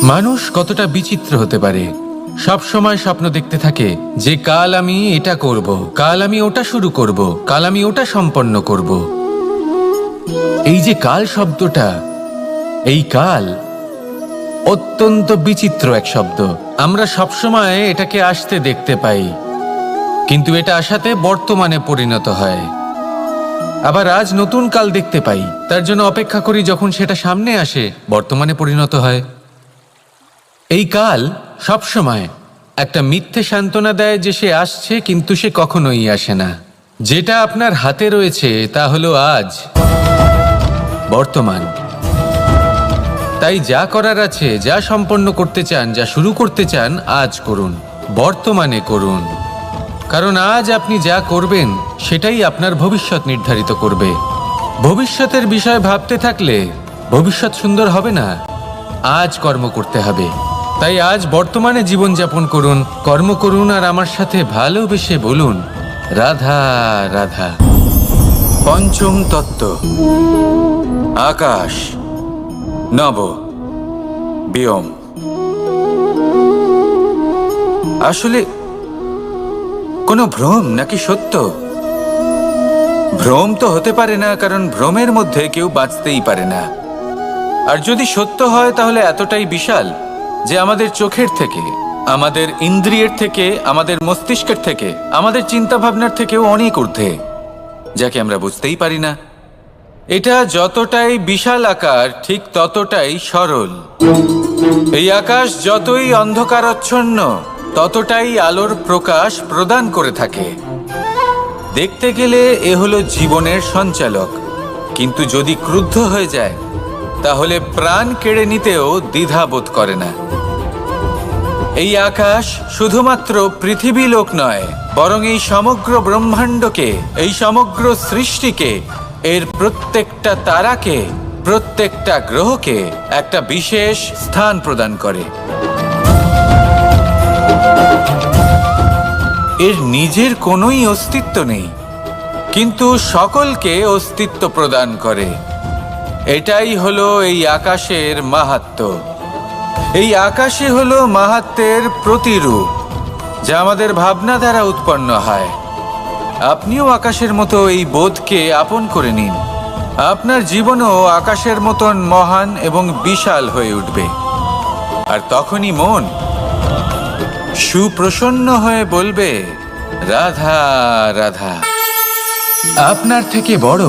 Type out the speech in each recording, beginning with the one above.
মানুষ কতটা বিচিত্র হতে পারে। সব সময় স্বপ্ন দেখতে থাকে যে কাল আমি এটা করব, কাল আমি ওটা শুরু করব, কাল আমি ওটা সম্পন্ন করব। এই যে কাল শব্দটা, এই কাল অত্যন্ত বিচিত্র এক শব্দ। আমরা সবসময় এটাকে আসতে দেখতে পাই, কিন্তু এটা আসাতে বর্তমানে পরিণত হয়। আবার আজ নতুন কাল দেখতে পাই, তার জন্য অপেক্ষা করি যখন সেটা সামনে আসে, বর্তমানে পরিণত হয়। এই কাল সবসময় একটা মিথ্যে সান্ত্বনা দেয় যে সে আসছে, কিন্তু সে কখনোই আসে না। যেটা আপনার হাতে রয়েছে তা হলো আজ, বর্তমান। তাই যা করার আছে, যা সম্পন্ন করতে চান, যা শুরু করতে চান, আজ করুন, বর্তমানে করুন। কারণ আজ আপনি যা করবেন সেটাই আপনার ভবিষ্যৎ নির্ধারিত করবে। ভবিষ্যতের বিষয় ভাবতে থাকলে ভবিষ্যৎ সুন্দর হবে না। আজ কর্ম করতে হবে। তাই আজ বর্তমানে জীবনযাপন করুন, কর্ম করুন, আর আমার সাথে ভালোবেসে বলুন, রাধা রাধা। পঞ্চম তত্ত্ব, আকাশ, নব, ব্যোম। আসলে কোনো ভ্রম নাকি সত্য? ভ্রম তো হতে পারে না, কারণ ভ্রমের মধ্যে কেউ বাঁচতেই পারে না। আর যদি সত্য হয় তাহলে এতটাই বিশাল যে আমাদের চোখের থেকে, আমাদের ইন্দ্রিয়ের থেকে, আমাদের মস্তিষ্কের থেকে, আমাদের চিন্তা ভাবনার থেকেও অনেক ঊর্ধ্বে, যাকে আমরা বুঝতেই পারি না। এটা যতটাই বিশাল আকার, ঠিক ততটাই সরল। এই আকাশ যতই অন্ধকারাচ্ছন্ন, ততটাই আলোর প্রকাশ প্রদান করে থাকে। দেখতে গেলে এ হলো জীবনের সঞ্চালক, কিন্তু যদি ক্রুদ্ধ হয়ে যায় তাহলে প্রাণ কেড়ে নিতেও দ্বিধাবোধ করে না। এই আকাশ শুধুমাত্র পৃথিবী লোক নয়, বরং এই সমগ্র ব্রহ্মাণ্ডকে, এই সমগ্র সৃষ্টিকে, এর প্রত্যেকটা তারাকে, প্রত্যেকটা গ্রহকে একটা বিশেষ স্থান প্রদান করে। এর নিজের কোনোই অস্তিত্ব নেই, কিন্তু সকলকে অস্তিত্ব প্রদান করে। এটাই হলো এই আকাশের মাহাত্ম্য। এই আকাশে হলো মাহাত্ম্যের প্রতিরূপ, যা আমাদের ভাবনা দ্বারা উৎপন্ন হয়। আপনিও আকাশের মতো এই বোধকে আপন করে নিন। আপনার জীবনও আকাশের মতন মহান এবং বিশাল হয়ে উঠবে। আর তখনই মন সুপ্রসন্ন হয়ে বলবে, রাধা রাধা। আপনার থেকে বড়,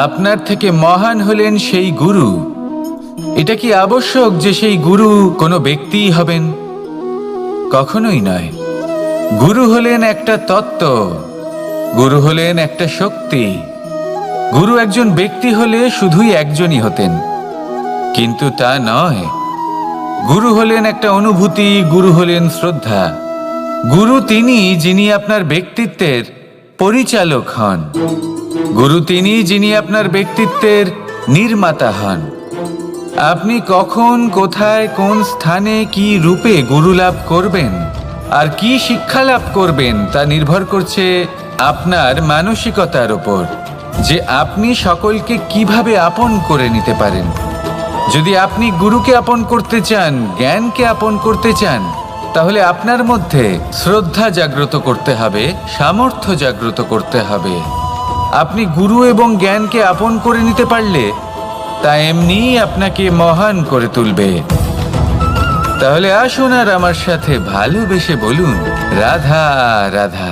আপনার থেকে মহান হলেন সেই গুরু। এটা কি আবশ্যক যে সেই গুরু কোনো ব্যক্তিই হবেন? কখনোই নয়। গুরু হলেন একটা তত্ত্ব, গুরু হলেন একটা শক্তি। গুরু একজন ব্যক্তি হলে শুধুই একজনই হতেন, কিন্তু তা নয়। গুরু হলেন একটা অনুভূতি, গুরু হলেন শ্রদ্ধা। গুরু তিনি যিনি আপনার ব্যক্তিত্বের পরিচালক হন। গুরু তিনি যিনি আপনার ব্যক্তিত্বের নির্মাতা হন। আপনি কখন, কোথায়, কোন স্থানে, কি রূপে গুরু লাভ করবেন আর কি শিক্ষা লাভ করবেন তা নির্ভর করছে আপনার মানসিকতার উপর, যে আপনি সকলকে কিভাবে আপন করে নিতে পারেন। যদি আপনি গুরুকে আপন করতে চান, জ্ঞানকে আপন করতে চান, তাহলে আপনার মধ্যে শ্রদ্ধা জাগ্রত করতে হবে, সামর্থ্য জাগ্রত করতে হবে। আপনি গুরু এবং জ্ঞানকে আপন করে নিতে পারলে তা এমনিই আপনাকে মহান করে তুলবে। তাহলে আসুন আর আমার সাথে ভালোবেসে বলুন, রাধা রাধা।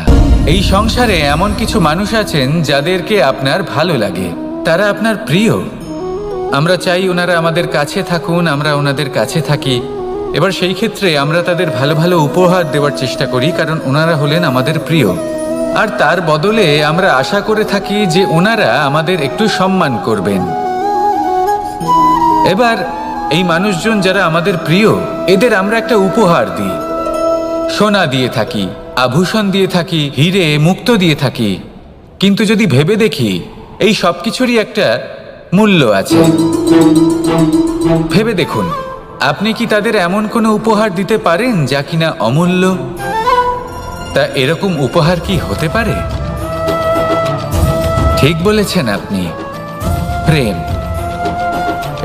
এই সংসারে এমন কিছু মানুষ আছেন যাদেরকে আপনার ভালো লাগে, তারা আপনার প্রিয়। আমরা চাই ওনারা আমাদের কাছে থাকুন, আমরা ওনাদের কাছে থাকি। এবার সেই ক্ষেত্রে আমরা তাদের ভালো ভালো উপহার দেওয়ার চেষ্টা করি, কারণ ওনারা হলেন আমাদের প্রিয়। আর তার বদলে আমরা আশা করে থাকি যে ওনারা আমাদের একটু সম্মান করবেন। এবার এই মানুষজন যারা আমাদের প্রিয়, এদের আমরা একটা উপহার দিই। সোনা দিয়ে থাকি, আভূষণ দিয়ে থাকি, হিরে মুক্তো দিয়ে থাকি। কিন্তু যদি ভেবে দেখি, এই সব কিছুরই একটা মূল্য আছে। ভেবে দেখুন, আপনি কি তাদের এমন কোনো উপহার দিতে পারেন যা কিনা অমূল্য? তা এরকম উপহার কি হতে পারে? ঠিক বলেছেন আপনি, প্রেম।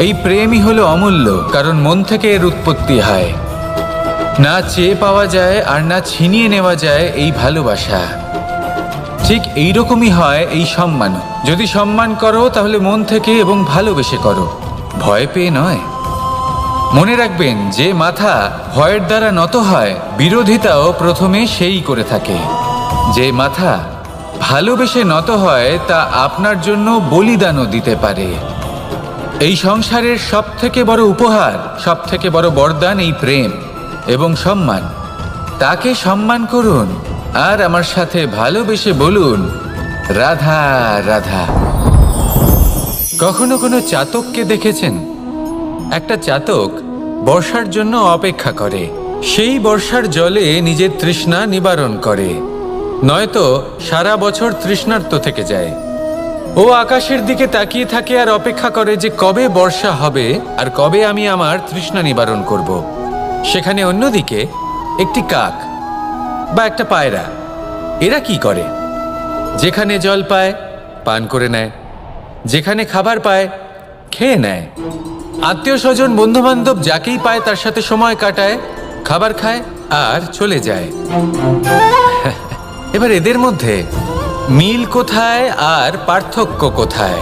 এই প্রেমই হলো অমূল্য, কারণ মন থেকে এর উৎপত্তি হয়। না চেয়ে পাওয়া যায় আর না ছিনিয়ে নেওয়া যায় এই ভালোবাসা। ঠিক এইরকমই হয় এই সম্মান। যদি সম্মান করো তাহলে মন থেকে এবং ভালোবেসে করো, ভয় পেয়ে নয়। মনে রাখবেন, যে মাথা ভয়ের দ্বারা নত হয়, বিরোধিতাও প্রথমে সেই করে থাকে। যে মাথা ভালোবেসে নত হয় তা আপনার জন্য বলিদানও দিতে পারে। এই সংসারের সব থেকে বড় উপহার, সব থেকে বড় বরদান এই প্রেম এবং সম্মান। তাকে সম্মান করুন আর আমার সাথে ভালোবেসে বলুন, রাধা রাধা। কখনো কোনো চাতককে দেখেছেন? একটা চাতক বর্ষার জন্য অপেক্ষা করে। সেই বর্ষার জলে নিজের তৃষ্ণা নিবারণ করে, নয়তো সারা বছর তৃষ্ণার্ত থেকে যায়। ও আকাশের দিকে তাকিয়ে থাকে আর অপেক্ষা করে যে কবে বর্ষা হবে আর কবে আমি আমার তৃষ্ণা নিবারণ করব। সেখানে অন্যদিকে একটি কাক বা একটা পায়রা, এরা কি করে? যেখানে জল পায় পান করে নেয়, যেখানে খাবার পায় খেয়ে নেয়, আত্মীয় স্বজন বন্ধু বান্ধব যাকেই পায় তার সাথে সময় কাটায়, খাবার খায় আর চলে যায়। এবার এদের মধ্যে মিল কোথায় আর পার্থক্য কোথায়?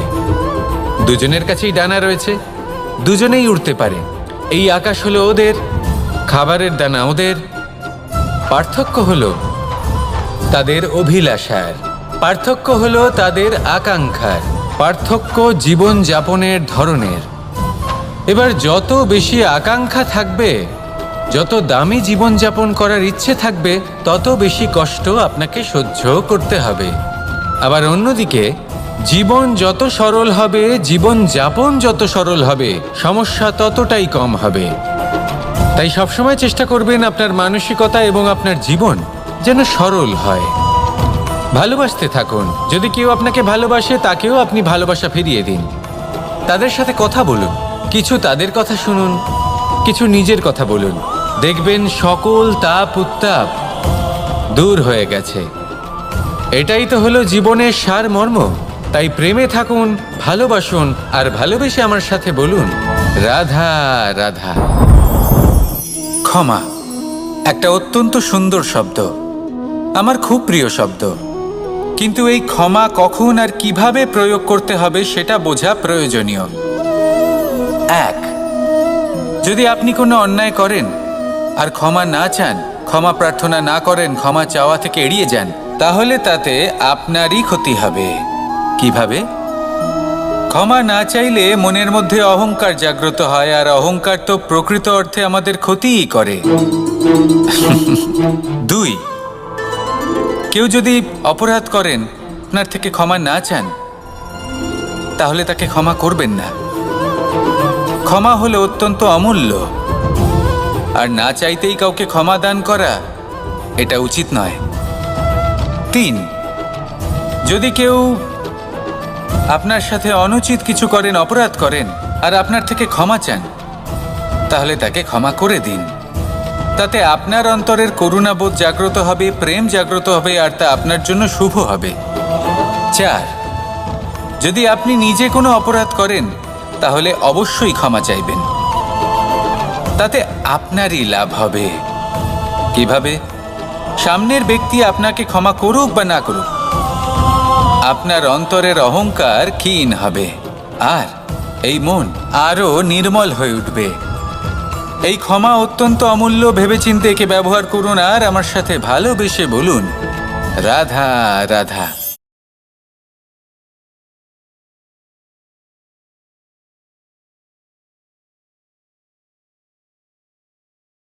দুজনের কাছেই ডানা রয়েছে, দুজনেই উড়তে পারে। এই আকাশ হলো ওদের, খাবারের দানা ওদের। পার্থক্য হলো তাদের অভিলাষার, পার্থক্য হলো তাদের আকাঙ্ক্ষার, পার্থক্য জীবন যাপনের ধরনের। এবার যত বেশি আকাঙ্ক্ষা থাকবে, যত দামি জীবনযাপন করার ইচ্ছে থাকবে, তত বেশি কষ্ট আপনাকে সহ্য করতে হবে। আবার অন্যদিকে জীবন যত সরল হবে, জীবনযাপন যত সরল হবে, সমস্যা ততটাই কম হবে। তাই সবসময় চেষ্টা করবেন আপনার মানসিকতা এবং আপনার জীবন যেন সরল হয়। ভালোবাসতে থাকুন। যদি কেউ আপনাকে ভালোবাসে, তাকেও আপনি ভালোবাসা ফিরিয়ে দিন। তাদের সাথে কথা বলুন, কিছু তাদের কথা শুনুন, কিছু নিজের কথা বলুন। দেখবেন সকল তাপ উত্তাপ দূর হয়ে গেছে। এটাই তো হলো জীবনের সারমর্ম। তাই প্রেমে থাকুন, ভালোবাসুন, আর ভালোবেসে আমার সাথে বলুন, রাধা রাধা। ক্ষমা একটা অত্যন্ত সুন্দর শব্দ, আমার খুব প্রিয় শব্দ। কিন্তু এই ক্ষমা কখন আর কিভাবে প্রয়োগ করতে হবে সেটা বোঝা প্রয়োজনীয়। এক, যদি আপনি কোনো অন্যায় করেন আর ক্ষমা না চান, ক্ষমা প্রার্থনা না করেন, ক্ষমা চাওয়া থেকে এড়িয়ে যান, তাহলে তাতে আপনারই ক্ষতি হবে। কিভাবে? ক্ষমা না চাইলে মনের মধ্যে অহংকার জাগ্রত হয়, আর অহংকার তো প্রকৃত অর্থে আমাদের ক্ষতিই করে। দুই, কেউ যদি অপরাধ করেন, আপনার থেকে ক্ষমা না চান, তাহলে তাকে ক্ষমা করবেন না। ক্ষমা হলো অত্যন্ত অমূল্য, আর না চাইতেই কাউকে ক্ষমা দান করা এটা উচিত নয়। তিন, যদি কেউ আপনার সাথে অনুচিত কিছু করেন, অপরাধ করেন, আর আপনার থেকে ক্ষমা চান, তাহলে তাকে ক্ষমা করে দিন। তাতে আপনার অন্তরের করুণাবোধ জাগ্রত হবে, প্রেম জাগ্রত হবে, আর তা আপনার জন্য শুভ হবে। চার, যদি আপনি নিজে কোনো অপরাধ করেন, তাহলে অবশ্যই ক্ষমা চাইবেন। তাতে আপনারই লাভ হবে। কিভাবে? সামনের ব্যক্তি আপনাকে ক্ষমা করুক বা না করুক, আপনার অন্তরের অহংকার ক্ষীণ হবে, আর এই মন আরো নির্মল হয়ে উঠবে। এই ক্ষমা অত্যন্ত অমূল্য, ভেবেচিন্তে একে ব্যবহার করুন আর আমার সাথে ভালোবেসে বলুন, রাধা রাধা।